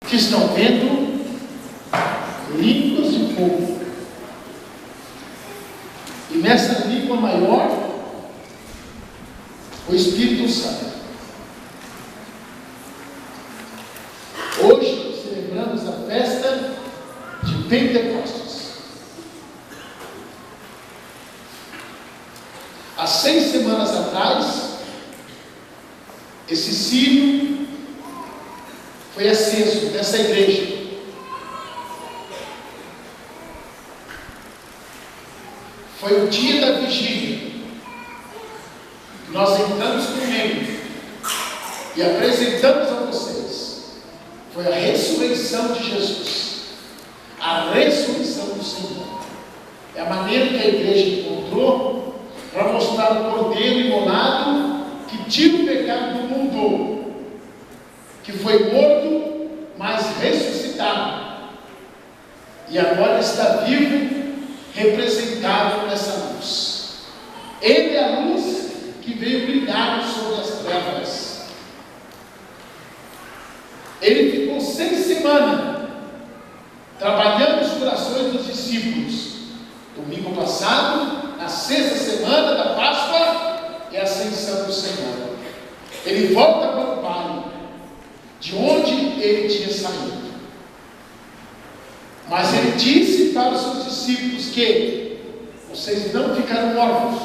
que estão vendo línguas de fogo. E nessa língua maior, o Espírito Santo. Hoje celebramos a festa de Pentecostes. Há 6 semanas atrás, esse sino foi aceso nessa igreja. Foi o dia da vigília. Nós entramos com ele e apresentamos a vocês. Foi a ressurreição de Jesus. A ressurreição do Senhor. É a maneira que a igreja encontrou para mostrar o Cordeiro imolado que tira o pecado do mundo, que foi morto, mas ressuscitado, e agora está vivo, representado nessa luz. Ele é a luz que veio brilhar sobre as trevas. Ele ficou 6 semanas trabalhando os corações dos discípulos. Domingo passado, na 6ª semana da Páscoa, é a ascensão do Senhor. Ele volta para o Pai, de onde ele tinha saído. Mas ele disse para os seus discípulos que vocês não ficarão órfãos.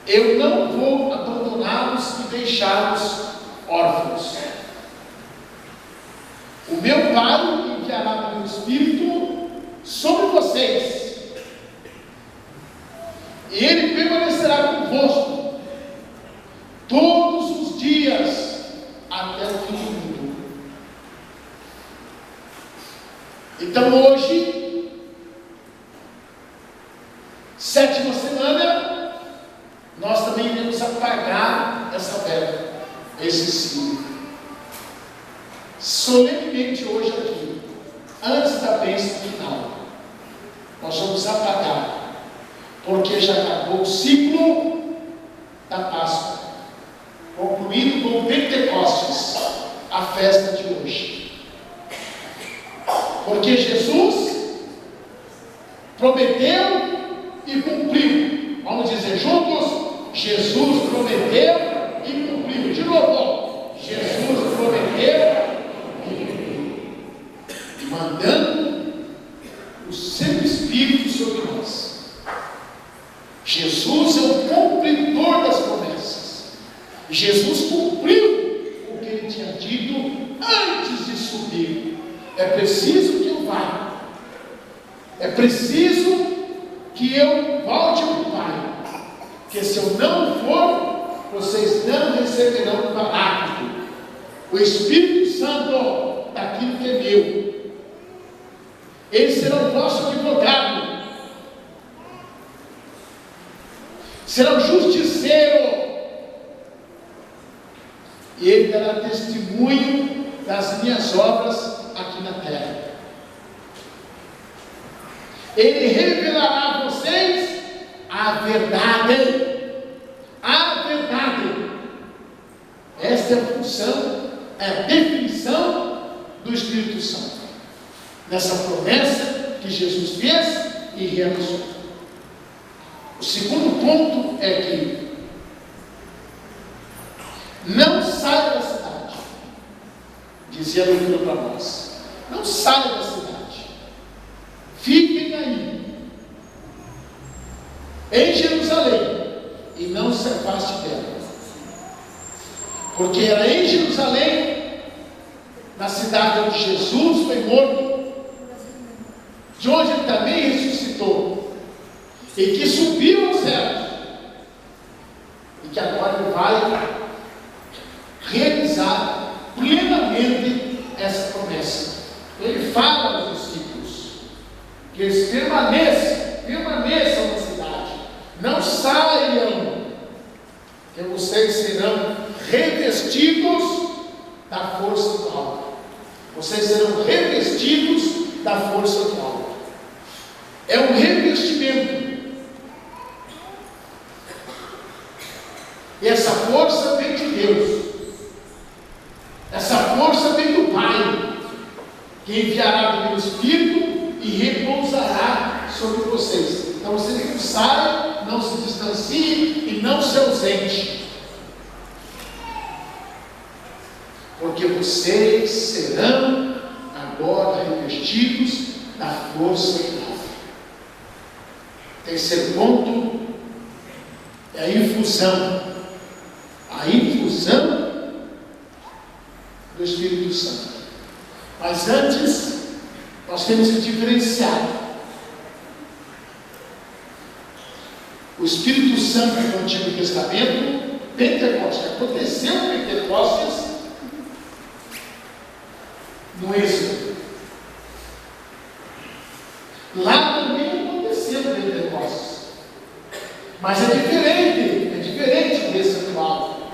Eu não vou abandoná-los e deixá-los órfãos. O meu Pai enviará o meu Espírito sobre vocês, e ele permanecerá convosco todos os dias até o fim do mundo. Então hoje, 7ª semana, nós também iremos apagar essa vela, esse sino. Solenemente hoje aqui, antes da bênção final, nós vamos apagar, porque já acabou o ciclo da Páscoa, concluído com o Pentecostes, a festa de hoje. Porque Jesus prometeu e cumpriu. Vamos dizer juntos: Jesus prometeu e cumpriu. De novo, Jesus prometeu e cumpriu, mandando o seu Espírito sobre nós. Jesus é o cumpridor das promessas. Jesus cumpriu o que ele tinha dito antes de subir. É preciso que eu vá. É preciso que eu volte ao Pai. Porque se eu não for, vocês não receberão o Paráclito, o Espírito Santo daquilo que é meu. Ele será o vosso advogado, será o justiceiro, e ele dará testemunho das minhas obras aqui na terra. Ele revelará a vocês a verdade. A verdade. Esta é a função, é a definição do Espírito Santo, nessa promessa que Jesus fez e realizou. O segundo ponto é que não saia da cidade. Dizia a leitura para nós: não saia da cidade, fiquem aí em Jerusalém e não se afaste dela, porque era em Jerusalém, na cidade onde Jesus foi morto, de onde ele também ressuscitou e que subiu aos céus, e que agora ele vai realizar plenamente essa promessa. Ele fala aos discípulos que eles permaneçam na cidade, não saiam, que vocês serão revestidos da força do alto. Vocês serão revestidos da força do alto. É um revestimento. E essa força vem de Deus. Essa força vem que enviará do meu Espírito e repousará sobre vocês. Então vocês não saiam, não se distanciem e não se ausente, porque vocês serão agora revestidos da força do alto. Terceiro ponto é a infusão. A infusão do Espírito Santo. Mas antes, nós temos que diferenciar o Espírito Santo do Antigo Testamento, Pentecostes. Aconteceu Pentecostes no Êxodo. Lá também aconteceu Pentecostes. Mas é diferente desse atual.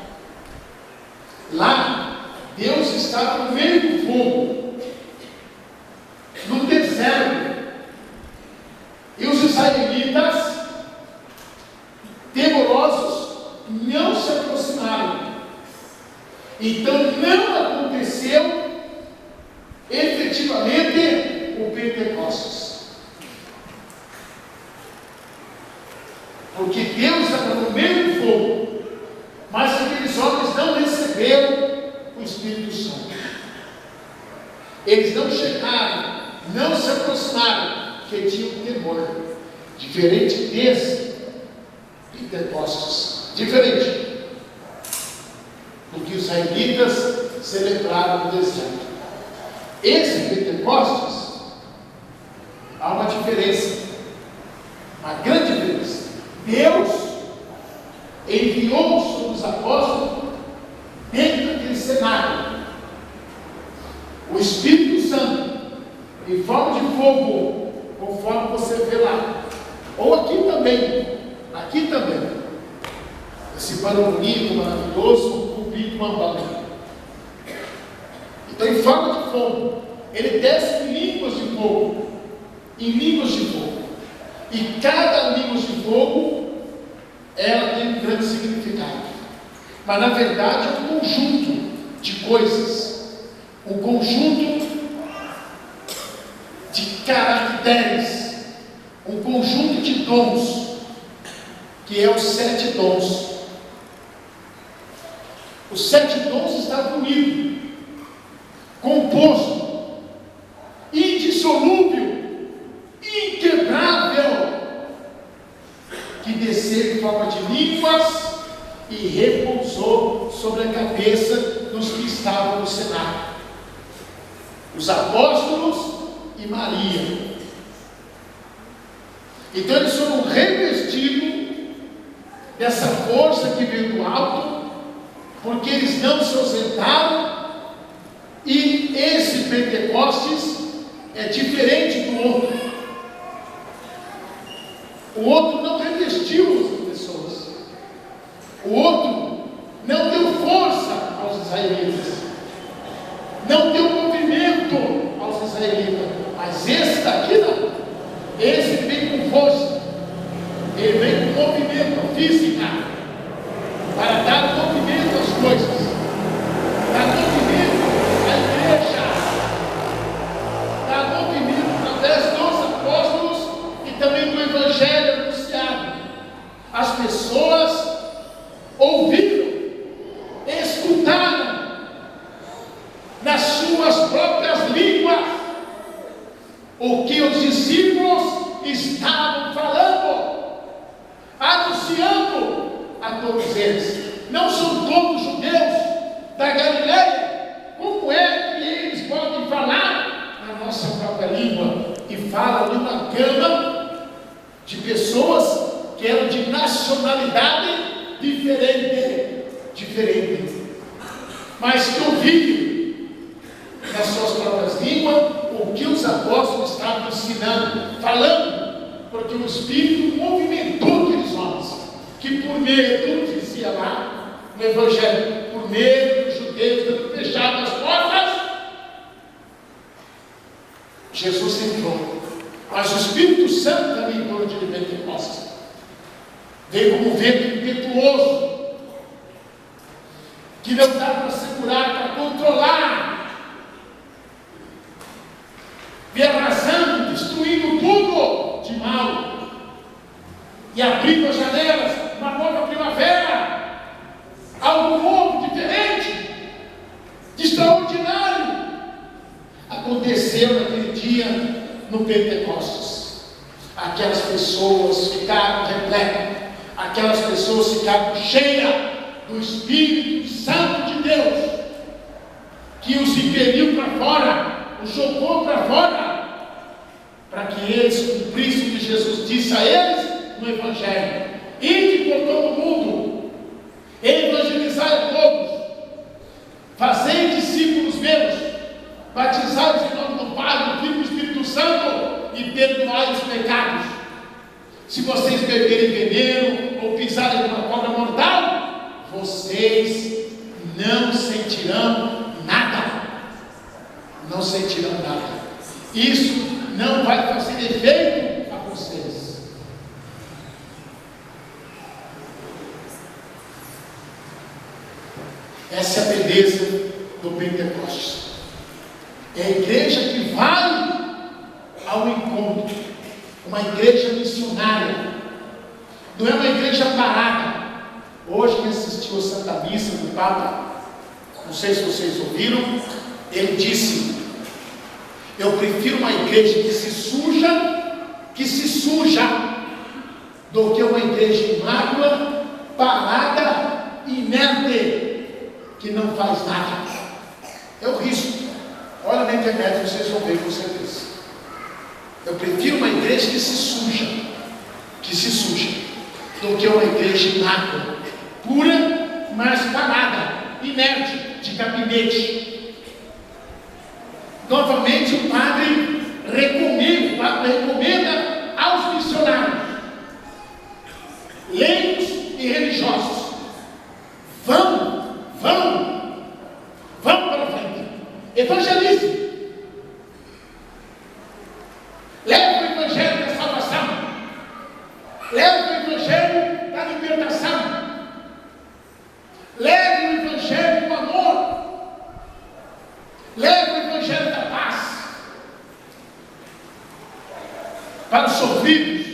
Lá, Deus estava no meio do fogo, no deserto, e os israelitas, temorosos, não se aproximaram. Então não aconteceu efetivamente o Pentecostes, porque Deus estava no meio do fogo, mas aqueles homens não receberam o Espírito Santo. Eles não chegaram, não se aproximaram, porque tinham temor. Diferente desse Pentecostes, diferente do que os israelitas celebraram no deserto. Esse Pentecostes, há uma diferença, uma grande diferença. Deus enviou sobre os apóstolos, dentro daquele cenário, o Espírito Santo, em forma de fogo, conforme você vê lá, ou aqui também, esse pano bonito, maravilhoso, cobrido com uma bala. Então, em forma de fogo, ele desce em línguas de fogo, e cada língua de fogo, ela tem um grande significado. Mas na verdade é um conjunto de coisas, um conjunto de caracteres, um conjunto de dons, que é os 7 dons. Os 7 dons estavam unidos, composto, indissolúvel, inquebrável, que desceu em forma de línguas e repousou sobre a cabeça dos que estavam no cenário, os apóstolos e Maria. Então eles foram revestidos dessa força que veio do alto, porque eles não se ausentaram. E esse Pentecostes é diferente do outro. O outro não revestiu as pessoas. O outro não deu força aos israelitas, não deu movimento aos israelitas. Mas esse daqui não. Esse vem com força. Ele vem com movimento físico, para dar movimento às coisas, dar movimento à igreja, dar movimento através dos apóstolos e também do Evangelho anunciado. As pessoas ouviram, escutaram nas suas próprias línguas o que os discípulos estavam falando, anunciando a todos eles. Não são todos judeus da Galileia. Como é que eles podem falar na nossa própria língua? E falam de uma gama de pessoas que eram de nacionalidade diferente, mas que ouviram nas suas próprias línguas o que os apóstolos estavam ensinando, falando, porque o Espírito movimentou aqueles homens, que por medo, dizia lá no Evangelho, por medo dos judeus tendo fechado as portas, Jesus entrou. Mas o Espírito Santo também entrou de Pentecostes. Veio como um vento impetuoso, que não dá para segurar, para controlar. e abrindo as janelas, uma nova primavera, algo novo, diferente, de extraordinário, aconteceu naquele dia no Pentecostes. Aquelas pessoas ficaram repletas, aquelas pessoas ficaram cheias do Espírito Santo de Deus, que os impeliu para fora, os jogou para fora, para que eles cumprissem o que Jesus disse a eles no Evangelho: ide por todo mundo, evangelizai a todos, fazei discípulos meus, batizai-os em nome do Pai, do Filho e do Espírito Santo, e perdoai os pecados. Se vocês beberem veneno ou pisarem numa cobra mortal, vocês não sentirão nada. Não sentirão nada. Isso não vai fazer efeito a vocês. Essa é a beleza do Pentecostes. É a igreja que vai ao encontro, uma igreja missionária, não é uma igreja parada. Hoje quem assistiu a Santa Missa do Papa, não sei se vocês ouviram, ele disse: eu prefiro uma igreja que se suja, do que uma igreja imácula, parada, inerte, que não faz nada. É o risco. Olha na internet, vocês vão ver com certeza. Eu prefiro uma igreja que se suja, do que uma igreja imácula, pura, mas parada, inerte, de gabinete. Novamente o padre recomenda aos missionários, leigos e religiosos: vão para frente, evangelize, leve o evangelho da salvação, leve o evangelho da libertação, leve o evangelho do amor, leve o evangelho da paz para os sofridos,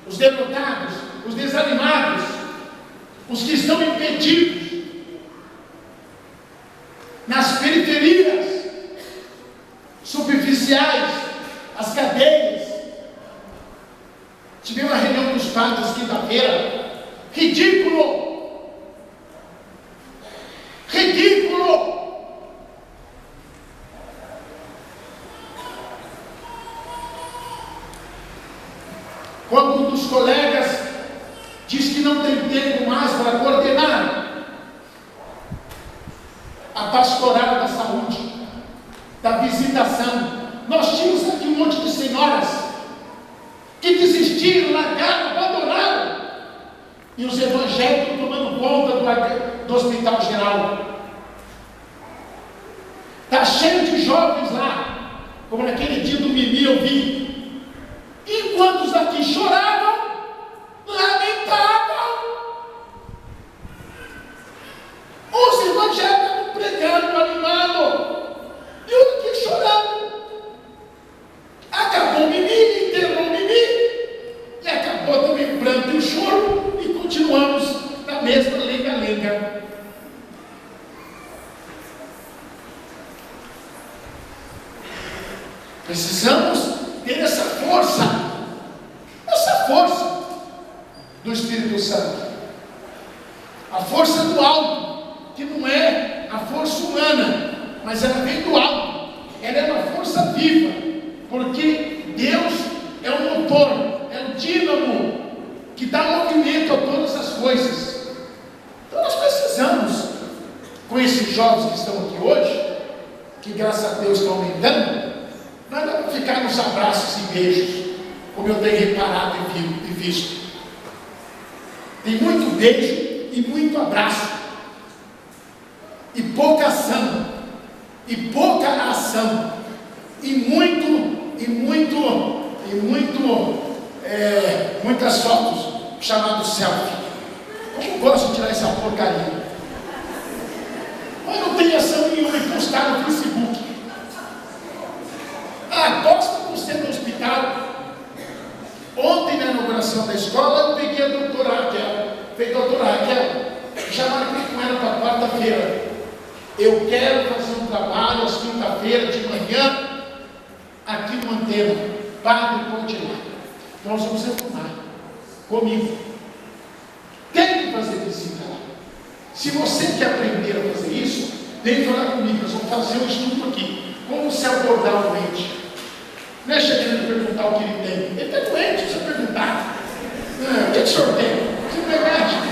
os derrotados, os desanimados, os que estão impedidos nas periferias superficiais, as cadeias. Tivemos uma reunião dos padres quinta-feira, ridículo. Quando um dos colegas diz que não tem tempo mais para coordenar a pastoral da saúde, da visitação. Nós tínhamos aqui um monte de senhoras que desistiram, largaram, abandonaram, e os evangélicos tomando conta do hospital geral. Está cheio de jovens lá, como naquele dia do Mimi eu vi. Enquanto os daqui choravam, lamentavam, os evangélicos estavam pregando, animados, e os daqui chorando. Acabou o Mimi, enterrou o Mimi, e acabou também o pranto e o choro, e continuamos na mesma lenga-lenga. Precisamos ter essa força do Espírito Santo, a força do alto, que não é a força humana, mas ela vem do alto, ela é uma força viva, porque Deus é o motor, é o dínamo, que dá movimento a todas as coisas. Então nós precisamos, com esses jovens que estão aqui hoje, que graças a Deus estão aumentando, não é para ficar nos abraços e beijos, como eu tenho reparado e visto. Tem muito beijo e muito abraço, e pouca ação, muitas fotos chamadas selfie. Como gosto de tirar essa porcaria, mas não tem ação nenhuma em postar no Facebook. Posta você no hospital. Ontem, na inauguração da escola, eu Padre, pode ir lá. Nós vamos reformar comigo. Tem que fazer visita lá. Se você quer aprender a fazer isso, vem falar comigo. Nós vamos fazer um estudo aqui. Como se abordar o doente. Não é chegando perguntar o que ele tem. Ele está doente, você perguntar. O que o senhor tem? Você não é médico.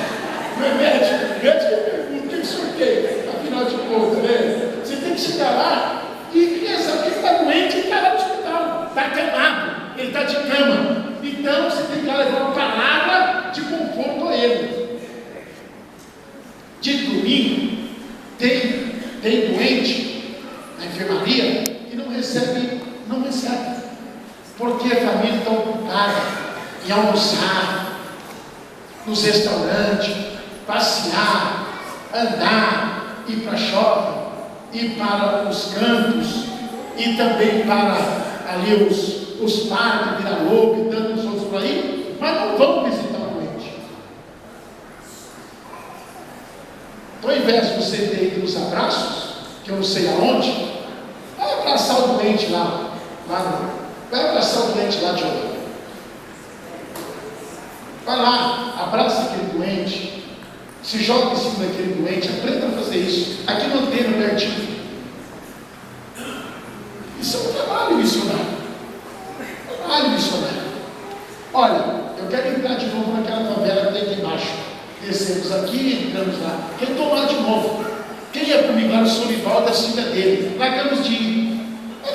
Não é médico. Médico pergunta, o que o senhor tem? Afinal de contas, né? Você tem que chegar lá e saber que ele está doente e está lá no hospital. Está acamado. Ele está de cama. Então você tem que levar uma palavra de conforto a ele. De domingo, tem doente na enfermaria que não recebe. Porque a família está ocupada em almoçar, nos restaurantes, passear, andar, ir para shopping, ir para os campos, e também para ali os parques, Vila-Lobo e tantos outros por aí, mas não vão visitar o doente. Então, ao invés de você ter ido nos abraços, que eu não sei aonde, vai abraçar o doente lá vai abraçar o doente lá de ouro. Vai lá, abraça aquele doente, se joga em cima daquele doente, aprenda a fazer isso. Aqui não tem no pertinho. Isso é um trabalho missionário. Olha, eu quero entrar de novo naquela favela que tem aqui embaixo. Descemos aqui e entramos lá. Quem estou lá de novo? Quem ia comigo lá no Solival da filha dele? Largamos de ir.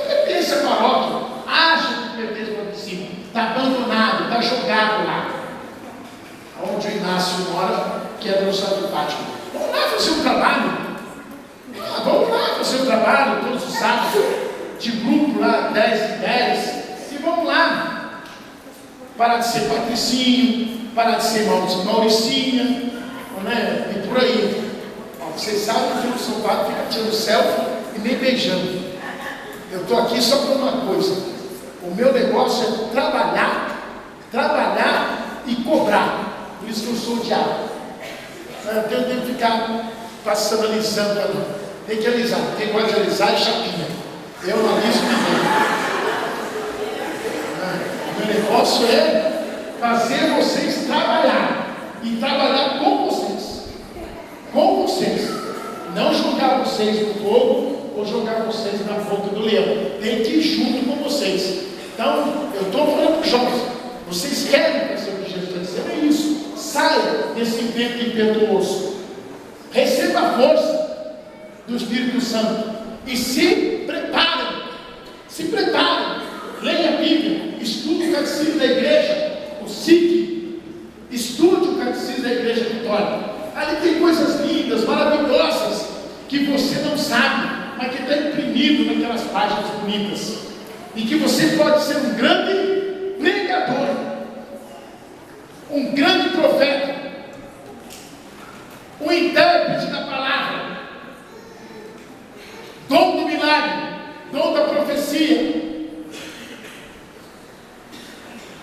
Pertence à paróquia. Acha que pertence para o vizinho. Está abandonado, está jogado lá. Onde o Inácio mora, que é no Santo Pátio. Vamos lá fazer um trabalho. Vamos lá fazer um trabalho todos os sábados. De grupo lá, 10 e 10. E vamos lá. Parar de ser Patricinho, parar de ser Mauricinha, né? E por aí. Vocês sabem que o São Paulo fica tirando selfie e nem beijando. Eu estou aqui só por uma coisa. O meu negócio é trabalhar e cobrar. Por isso que eu sou o diabo. Eu tenho que ficar passando, alisando ali. Tem que alisar. Quem gosta de alisar é chapinha. Eu não aliso ninguém. O meu negócio é fazer vocês trabalhar. E trabalhar com vocês. Com vocês. Não jogar vocês no fogo ou jogar vocês na boca do leão. Tem que ir junto com vocês. Então, eu estou falando para os jovens. Vocês querem fazer o que Jesus está dizendo? É isso. Saia desse vento impetuoso. Receba a força do Espírito Santo. E se preparem. Se preparem. Leia a Bíblia. Estude o catecismo da igreja. O SIC. Estude o catecismo da igreja Vitória. Ali tem coisas lindas, maravilhosas, que você não sabe, mas que está imprimido naquelas páginas bonitas. E que você pode ser um grande pregador, um grande profeta, um intérprete da palavra, dom do milagre, dom da profecia,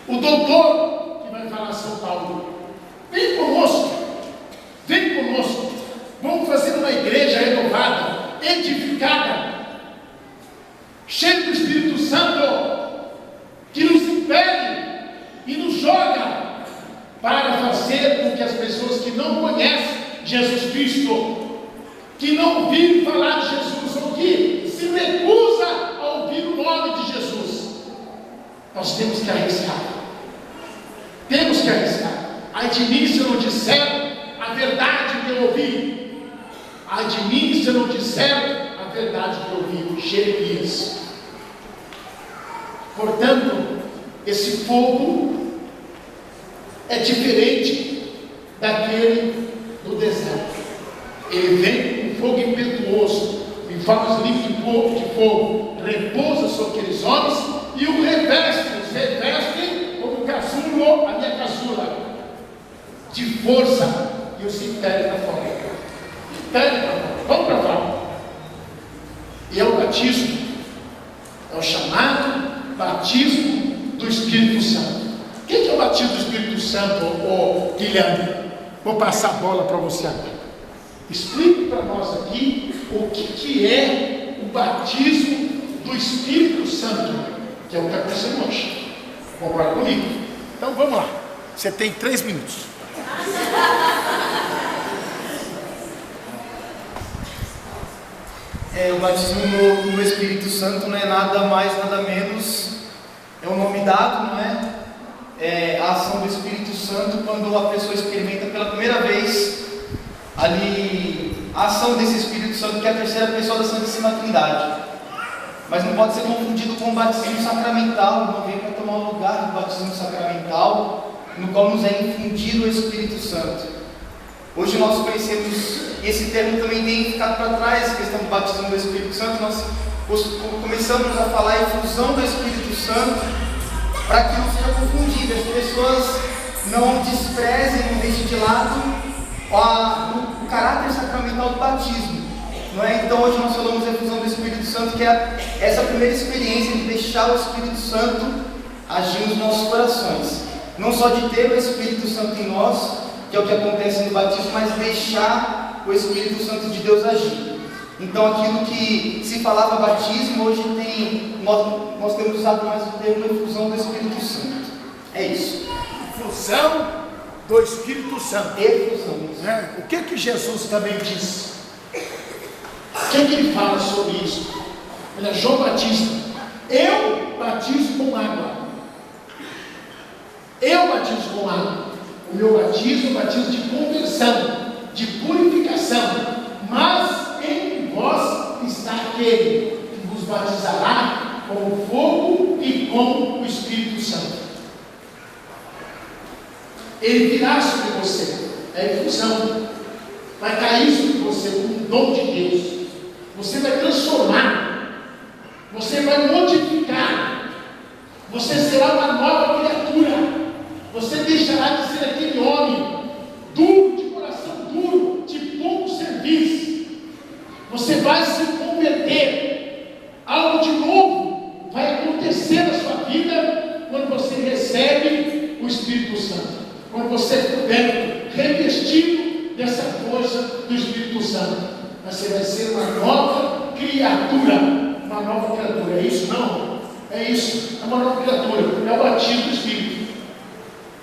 o doutor que vai falar São Paulo. Vem conosco. Vem conosco, vamos fazer uma igreja renovada, edificada, cheia do Espírito Santo, que nos impele e nos joga para fazer com que as pessoas que não conhecem Jesus Cristo, que não ouviram falar de Jesus, ou que se recusa a ouvir o nome de Jesus, nós temos que arriscar. Temos que arriscar. Ai de mim se eu não disser a verdade que eu ouvi. Ai de mim se eu não disser a verdade que eu ouvi. Jeremias. Portanto, esse fogo é diferente daquele do deserto. Ele vem com fogo impetuoso, em vários livros de fogo, repousa sobre aqueles homens e o reveste, os reveste como casulo, a minha caçula, de força. E os impérios para fora. Império para fora. Vamos para fora. E é o batismo. É o chamado batismo do Espírito Santo. O que é o batismo do Espírito Santo, Guilherme? Vou passar a bola para você agora. Explique para nós aqui o que é o batismo do Espírito Santo, que é o que aconteceu hoje. Concorda comigo? Então vamos lá. Você tem 3 minutos. O batismo no Espírito Santo não é nada mais, nada menos, é um nome dado, não é? A ação do Espírito Santo quando a pessoa experimenta pela primeira vez ali a ação desse Espírito Santo, que é a terceira pessoa da Santíssima Trindade. Mas não pode ser confundido com o batismo sacramental, não vem para tomar o lugar do batismo sacramental, no qual nos é infundido o Espírito Santo. Hoje nós conhecemos, e esse termo também tem ficado para trás, a questão do batismo do Espírito Santo. Nós começamos a falar a infusão do Espírito Santo para que não seja confundido, as pessoas não desprezem, não deixem de lado o caráter sacramental do batismo. Não é? Então hoje nós falamos da infusão do Espírito Santo, que é essa primeira experiência de deixar o Espírito Santo agir nos nossos corações. Não só de ter o Espírito Santo em nós, que é o que acontece no batismo, mas deixar o Espírito Santo de Deus agir. Então aquilo que se falava batismo, hoje nós temos usado mais o termo infusão do Espírito Santo. É isso. Infusão do Espírito Santo. Efusão. O que Jesus também disse? O que ele fala sobre isso? Olha, João Batista: eu batizo com água. Eu batizo com água. O meu batismo é um batismo de conversão, de purificação. Mas entre vós está aquele que vos batizará com o fogo e com o Espírito Santo. Ele virá sobre você. É infusão. Vai cair sobre você como um dom de Deus. Você vai transformar. Você vai modificar. Você será uma nova criatura. Você deixará de ser aquele homem duro, de coração duro, de pouco serviço. Você vai se converter. Algo de novo vai acontecer na sua vida quando você recebe o Espírito Santo. Quando você puder revestido dessa força do Espírito Santo. Você vai ser uma nova criatura. Uma nova criatura. É isso? Não? É isso. É uma nova criatura. É o batismo do Espírito.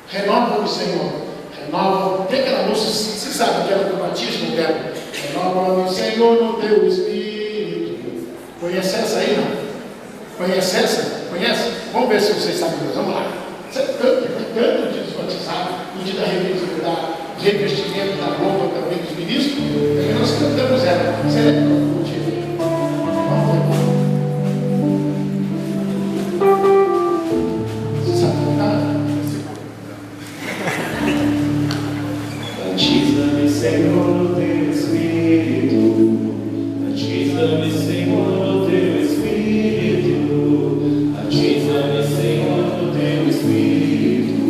Renova-me, Senhor. Renova. Tem aquela música, você sabe que era do batismo dela? Renova-me, Senhor, no teu Espírito. Conhece essa aí, não? Conhece essa? Conhece? Vamos ver se vocês sabem. Vamos lá. Você canta no dia dos batizados, no dia da revestimento da roupa também dos ministros. Também nós cantamos ela. Você lembra do dia? Vamos ver. Você sabe cantar? Batiza-me, Senhor, no teu Espírito. Batiza-me, Senhor, no teu Espírito. Batiza-me, Senhor, no teu Espírito.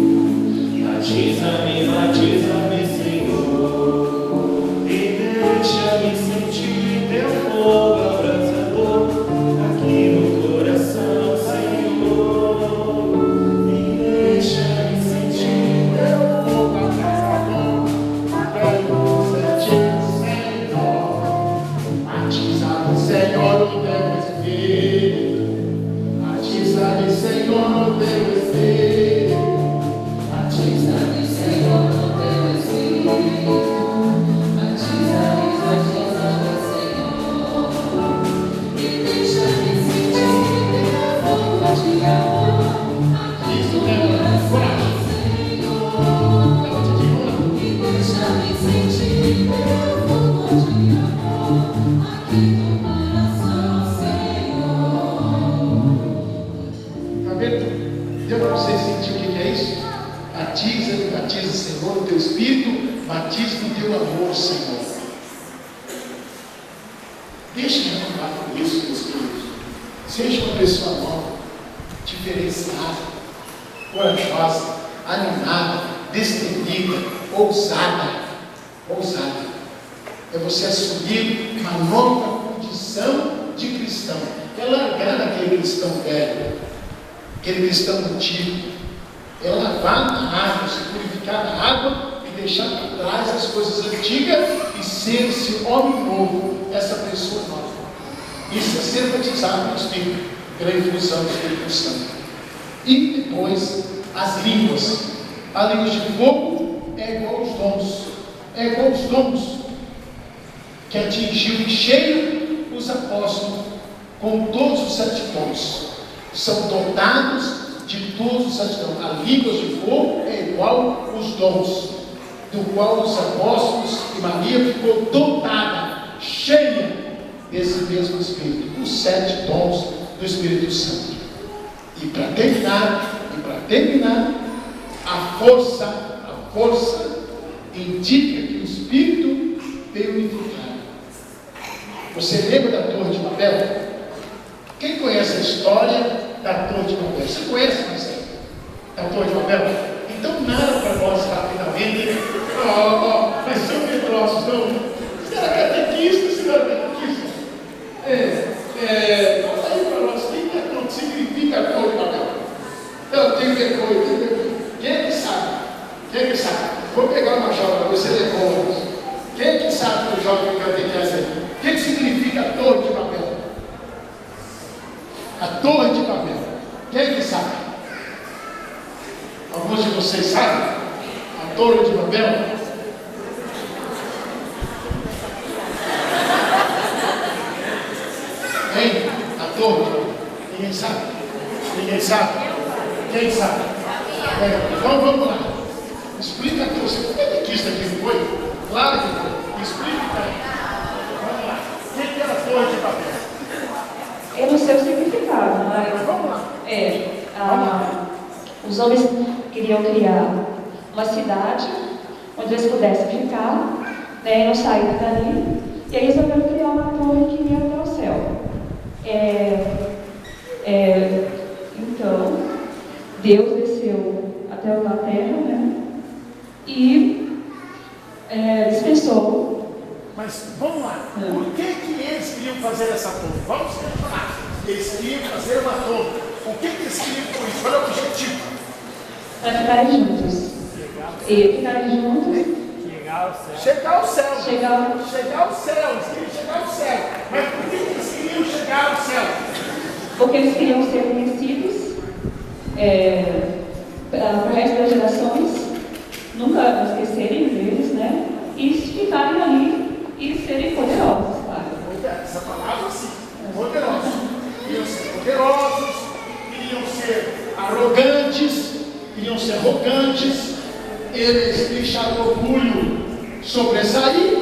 Batiza-me, batiza-me, Senhor. E deixa-me sentir teu fogo abrasador aqui no coração, Senhor. E deixa-me sentir teu fogo abrasador. Senhor, no teu Espírito. Batiza-me, Senhor, no teu Espírito. Batiza-me, Senhor, no teu Espírito. Batiza-me, batiza-me, Senhor. E deixa-me sentir teu fogo de amor. Isso mesmo, coragem. E deixa-me sentir teu fogo de amor. Aqui no coração, Senhor. Está vendo? Deu para vocês sentir o que é isso? Batiza-me, batiza, Senhor, no teu Espírito. Batiza no teu amor, Senhor. Deixe-me renovar com isso, meus queridos. Seja uma pessoa nova, diferenciada, corajosa, animada, destemida, ousada. Ousada. É você assumir uma nova condição de cristão. É largar aquele cristão velho, aquele cristão antigo. É lavar na água, se purificar na água e deixar para trás as coisas antigas e ser esse homem novo, essa pessoa nova. Isso é ser batizado no Espírito, pela infusão do Espírito Santo. E depois as línguas. A língua de fogo é igual aos dons. É igual aos dons que atingiu em cheio os apóstolos com todos os 7 dons. São dotados de todos os 7 dons. A língua de fogo é igual aos dons, do qual os apóstolos e Maria ficou dotada, cheia desse mesmo Espírito, os 7 dons do Espírito Santo. E para terminar, a força indica que o Espírito veio unificar. Você lembra da Torre de Babel? Quem conhece a história da Torre de Babel? Você conhece, Marcelo? Da Torre de Babel? Então, nada para nós rapidamente. Mas são medrosos, não? Você era catequista, você não era catequista? Fala aí para nós, o que significa a Torre de Babel? Então, tem que ver. Quem é que sabe? Vou pegar uma jovem para você depois. Quem é que sabe que o jovem catequista aí? O que significa a Torre de Babel? A Torre de Babel. Quem é que sabe? Alguns de vocês sabem? A Torre de Babel? Hein? A Torre? Ninguém sabe? Quem sabe? Então vamos lá. Explica aqui. Você foi catequista aqui, não foi? Claro que foi. Explica aí. Vamos lá. O que era a Torre de Babel? Eu não sei o significado, mas Vamos lá. Os homens queriam criar uma cidade onde eles pudessem ficar, né, e não sair dali, e aí resolveram criar uma torre que ia até o céu. Então, Deus desceu até a terra, né, e dispensou. Mas vamos lá. Por que eles queriam fazer essa torre? Vamos falar. Eles queriam fazer uma torre. O que eles queriam com isso? Qual é o objetivo? Para ficarem juntos. E ficarem juntos. Chegar ao céu. Chegar ao céu. Eles queriam chegar ao céu. Mas por que eles queriam chegar ao céu? Porque eles queriam ser conhecidos para o resto das gerações, nunca esquecerem deles, né? E ficarem ali e serem poderosos, claro. Essa palavra sim, poderosos. Queriam ser poderosos, queriam ser arrogantes, eles deixaram o orgulho sobressair,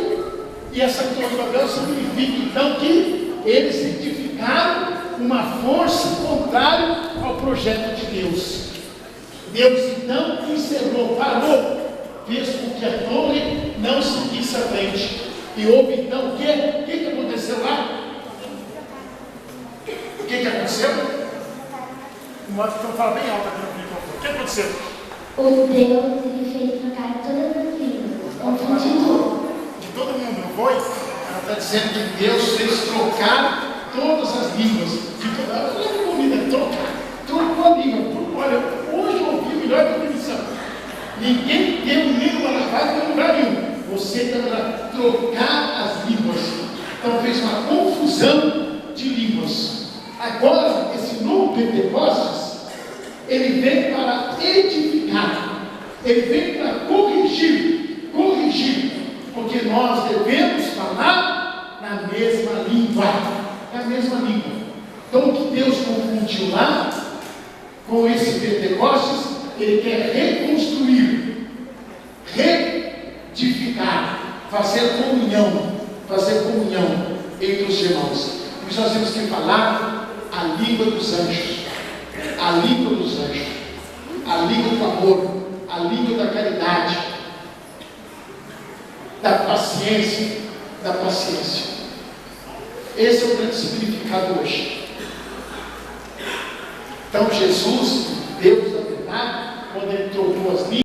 e essa Torre de Babel significa então que eles identificaram uma força contrária ao projeto de Deus. Deus então encerrou, parou, fez com que a torre não seguisse à frente. E houve então o quê? O que aconteceu lá? O que aconteceu? Então fala bem alto aqui no microfone. O que aconteceu? O Deus ele fez trocar todas as línguas, confundir tudo. De todo mundo, não foi? Ela está dizendo que Deus fez trocar todas as línguas. Trocou a língua. Olha, hoje eu ouvi a melhor definição. Ninguém deu língua na casa em lugar nenhum. Você deverá trocar as línguas. Então fez uma confusão de línguas. Agora, esse novo Pentecostes, ele vem para edificar. Ele vem para corrigir. Porque nós devemos falar na mesma língua. Então o que Deus confundiu lá, com esse Pentecostes, ele quer reconstruir, retificar, fazer comunhão entre os irmãos. E nós temos que falar a língua dos anjos, a língua do amor, a língua da caridade, da paciência. Esse é o grande significado hoje. Então Jesus, Deus da verdade, quando ele trocou as línguas,